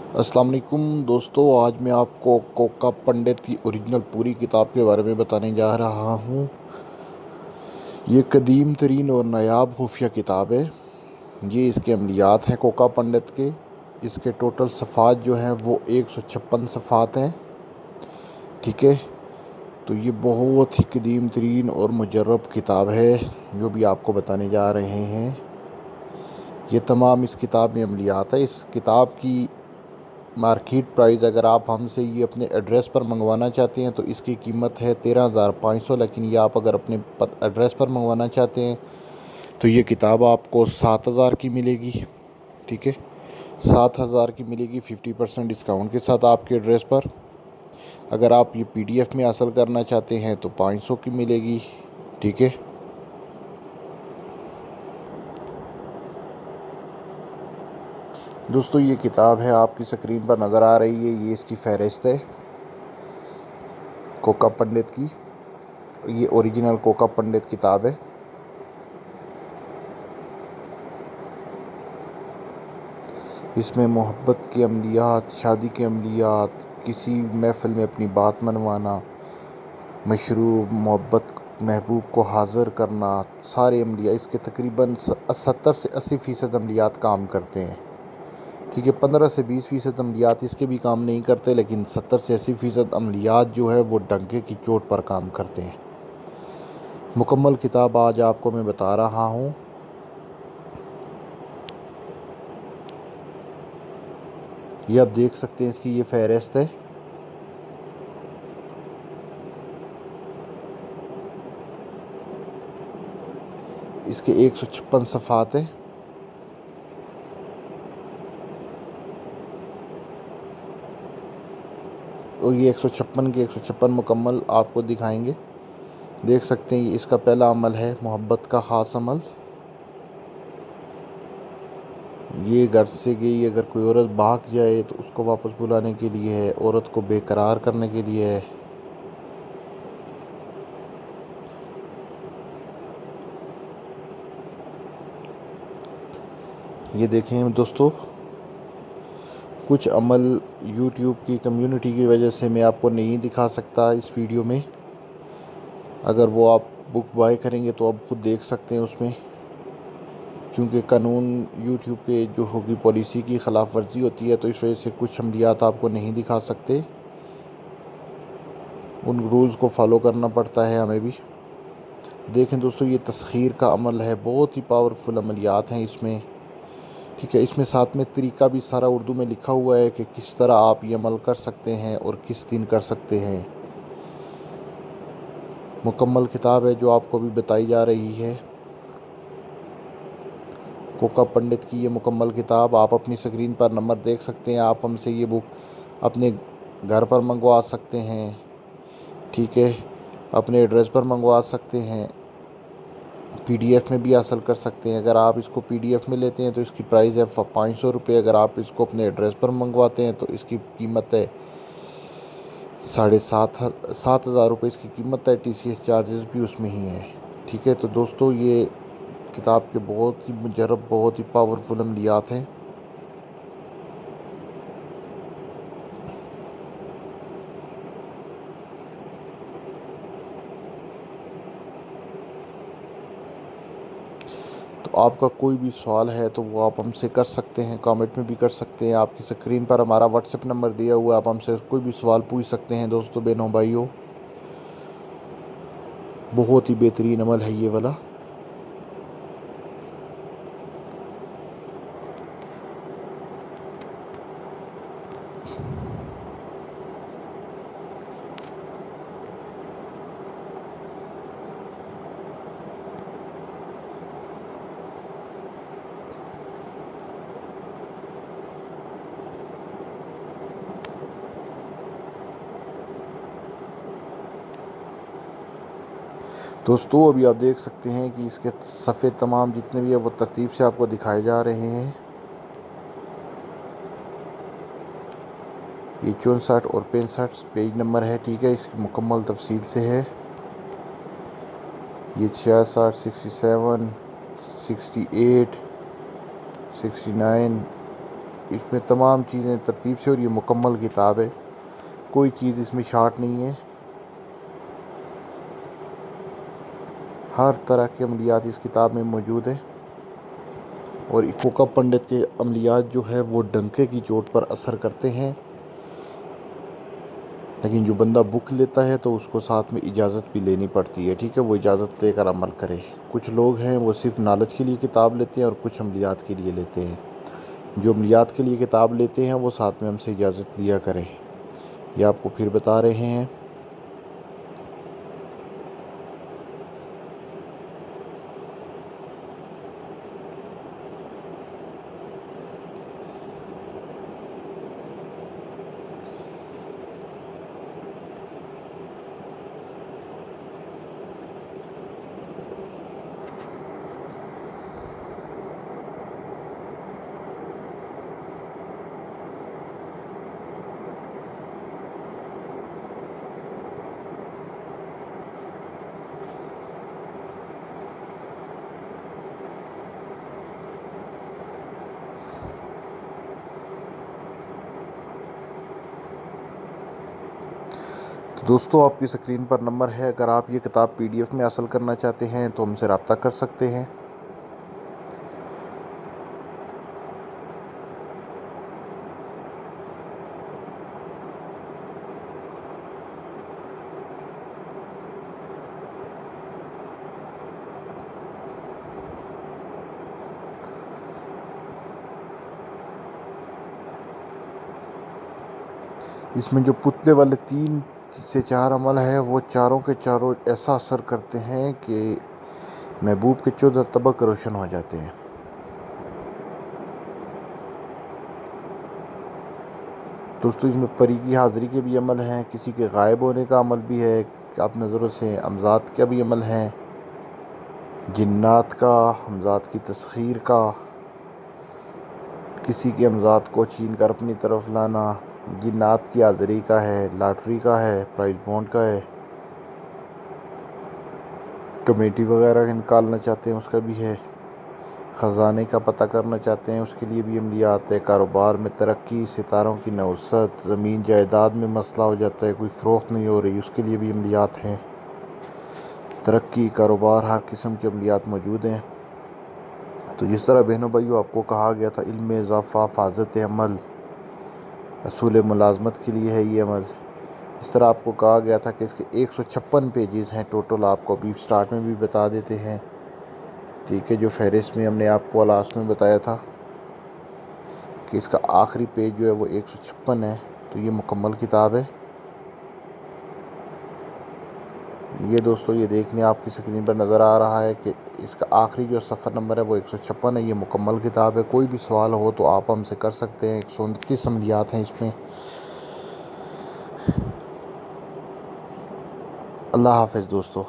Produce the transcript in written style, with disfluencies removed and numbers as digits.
अस्सलाम वालेकुम दोस्तों, आज मैं आपको कोका पंडित की ओरिजिनल पूरी किताब के बारे में बताने जा रहा हूँ। ये कदीम तरीन और नायाब खुफिया किताब है। ये इसके अमलियात हैं कोका पंडित के। इसके टोटल सफ़ात जो हैं वो 156 सफ़ात हैं। ठीक है, तो ये बहुत ही कदीम तरीन और मुजर्रब किताब है जो भी आपको बताने जा रहे हैं। ये तमाम इस किताब में अमलियात है। इस किताब की मार्केट प्राइस अगर आप हमसे ये अपने एड्रेस पर मंगवाना चाहते हैं तो इसकी कीमत है 13,500, लेकिन ये आप अगर अपने एड्रेस पर मंगवाना चाहते हैं तो ये किताब आपको 7,000 की मिलेगी। ठीक है, 7,000 की मिलेगी 50% डिस्काउंट के साथ आपके एड्रेस पर। अगर आप ये PDF में हासिल करना चाहते हैं तो 500 की मिलेगी। ठीक है, दोस्तों ये किताब है आपकी स्क्रीन पर नज़र आ रही है। ये इसकी फ़हरिस्त है कोका पंडित की। ये ओरिजिनल कोका पंडित किताब है। इसमें मोहब्बत के अमलियात, शादी के अमलियात, किसी महफ़िल में अपनी बात मनवाना, मशरूब, मोहब्बत, महबूब को हाज़िर करना, सारे अमलिया इसके तकरीबन 70 से 80% अमलियात काम करते हैं। ठीक है, 15 से 20% अमलियात इसके भी काम नहीं करते, लेकिन 70 से 80% अमलियात जो है वो डंके की चोट पर काम करते हैं। मुकम्मल किताब आज आपको मैं बता रहा हूँ। ये आप देख सकते हैं, इसकी ये फ़हरिस्त है। इसके 156 सफ़ात हैं। और ये 156 के 156 मुकम्मल आपको दिखाएंगे। देख सकते हैं, इसका पहला अमल है मोहब्बत का ख़ास अमल। ये घर से गई अगर कोई औरत भाग जाए तो उसको वापस बुलाने के लिए है, औरत को बेकरार करने के लिए है। ये देखें दोस्तों, कुछ अमल YouTube की कम्युनिटी की वजह से मैं आपको नहीं दिखा सकता इस वीडियो में। अगर वो आप बुक बाय करेंगे तो आप खुद देख सकते हैं उसमें, क्योंकि कानून YouTube पे जो होगी पॉलिसी की ख़िलाफ़ वर्जी होती है, तो इस वजह से कुछ अमलियात आपको नहीं दिखा सकते। उन रूल्स को फॉलो करना पड़ता है हमें भी। देखें दोस्तों, ये तस्खीर का अमल है, बहुत ही पावरफुल अमलियात हैं इसमें। ठीक है, इसमें साथ में तरीका भी सारा उर्दू में लिखा हुआ है कि किस तरह आप ये अमल कर सकते हैं और किस दिन कर सकते हैं। मुकम्मल किताब है जो आपको भी बताई जा रही है, कोका पंडित की ये मुकम्मल किताब। आप अपनी स्क्रीन पर नंबर देख सकते हैं। आप हमसे ये बुक अपने घर पर मंगवा सकते हैं। ठीक है, अपने एड्रेस पर मंगवा सकते हैं। PDF में भी हासिल कर सकते हैं। अगर आप इसको PDF में लेते हैं तो इसकी प्राइस है 500 रुपये। अगर आप इसको अपने एड्रेस पर मंगवाते हैं तो इसकी कीमत है 7,500 रुपये इसकी कीमत है। TCS चार्जेस भी उसमें ही है। ठीक है, तो दोस्तों ये किताब के बहुत ही मुजर्रब, बहुत ही पावरफुल अमलियात हैं। तो आपका कोई भी सवाल है तो वो आप हमसे कर सकते हैं, कमेंट में भी कर सकते हैं। आपकी स्क्रीन पर हमारा व्हाट्सएप नंबर दिया हुआ है, आप हमसे कोई भी सवाल पूछ सकते हैं। दोस्तों, बहनों, भाइयों, बहुत ही बेहतरीन अमल है ये वाला। दोस्तों, अभी आप देख सकते हैं कि इसके सफ़े तमाम जितने भी है वो तरतीब से आपको दिखाए जा रहे हैं। ये 64 और 65 पेज नंबर है। ठीक है, इसकी मुकम्मल तफसील से है। ये 66, 67, 68, 69, इसमें तमाम चीज़ें तरतीब से और ये मुकम्मल किताब है, कोई चीज़ इसमें शार्ट नहीं है। हर तरह के अमलियात इस किताब में मौजूद है। और कोका पंडित के अमलियात जो है वो डंके की चोट पर असर करते हैं, लेकिन जो बंदा बुक लेता है तो उसको साथ में इजाज़त भी लेनी पड़ती है। ठीक है, वो इजाज़त लेकर अमल करे। कुछ लोग हैं वो सिर्फ नॉलेज के लिए किताब लेते हैं और कुछ अमलियात के लिए लेते हैं। जो अमलियात के लिए किताब लेते हैं वो साथ में हमसे इजाज़त लिया करें, ये आपको फिर बता रहे हैं। तो दोस्तों, आपकी स्क्रीन पर नंबर है, अगर आप ये किताब PDF में हासिल करना चाहते हैं तो हमसे रब्ता कर सकते हैं। इसमें जो पुतले वाले 3 से 4 अमल है वो चारों के चारों ऐसा असर करते हैं कि महबूब के 14 तबक रोशन हो जाते हैं। दोस्तों, इसमें परी की हाज़िरी के भी अमल हैं, किसी के गायब होने का अमल भी है, आप नज़रों से अमज़ात का भी अमल है, जिन्नात का, अमज़ात की तस्खीर का, किसी के अमज़ात को छीन कर अपनी तरफ लाना, जिन्नात की हाज़िरी का है, लॉटरी का है, प्राइज बॉन्ड का है, कमेटी वगैरह निकालना चाहते हैं उसका भी है, ख़जाने का पता करना चाहते हैं उसके लिए भी अमलियात है, कारोबार में तरक्की, सितारों की नवसत, ज़मीन जायदाद में मसला हो जाता है, कोई फ़रोख्त नहीं हो रही, उसके लिए भी अमलियात हैं। तरक्की, कारोबार, हर किस्म के अमलियात मौजूद हैं। तो जिस तरह बहनों भाइयों आपको कहा गया था, इल्म इज़ाफ़ा, फ़ाज़त अमल, असूल मुलाज़मत के लिए है ये अमल। इस तरह आपको कहा गया था कि इसके 156 पेजेस हैं टोटल, आपको अभी स्टार्ट में भी बता देते हैं। ठीक है, जो फहरिस्त में हमने आपको लास्ट में बताया था कि इसका आखिरी पेज जो है वो 156 है। तो ये मुकम्मल किताब है। ये दोस्तों, ये देखने आपकी स्क्रीन पर नज़र आ रहा है कि इसका आखिरी जो सफ़र नंबर है वो 156 है। ये मुकम्मल किताब है। कोई भी सवाल हो तो आप हमसे कर सकते हैं। 129 अमलियात हैं इसमें। अल्लाह हाफ़िज़ दोस्तों।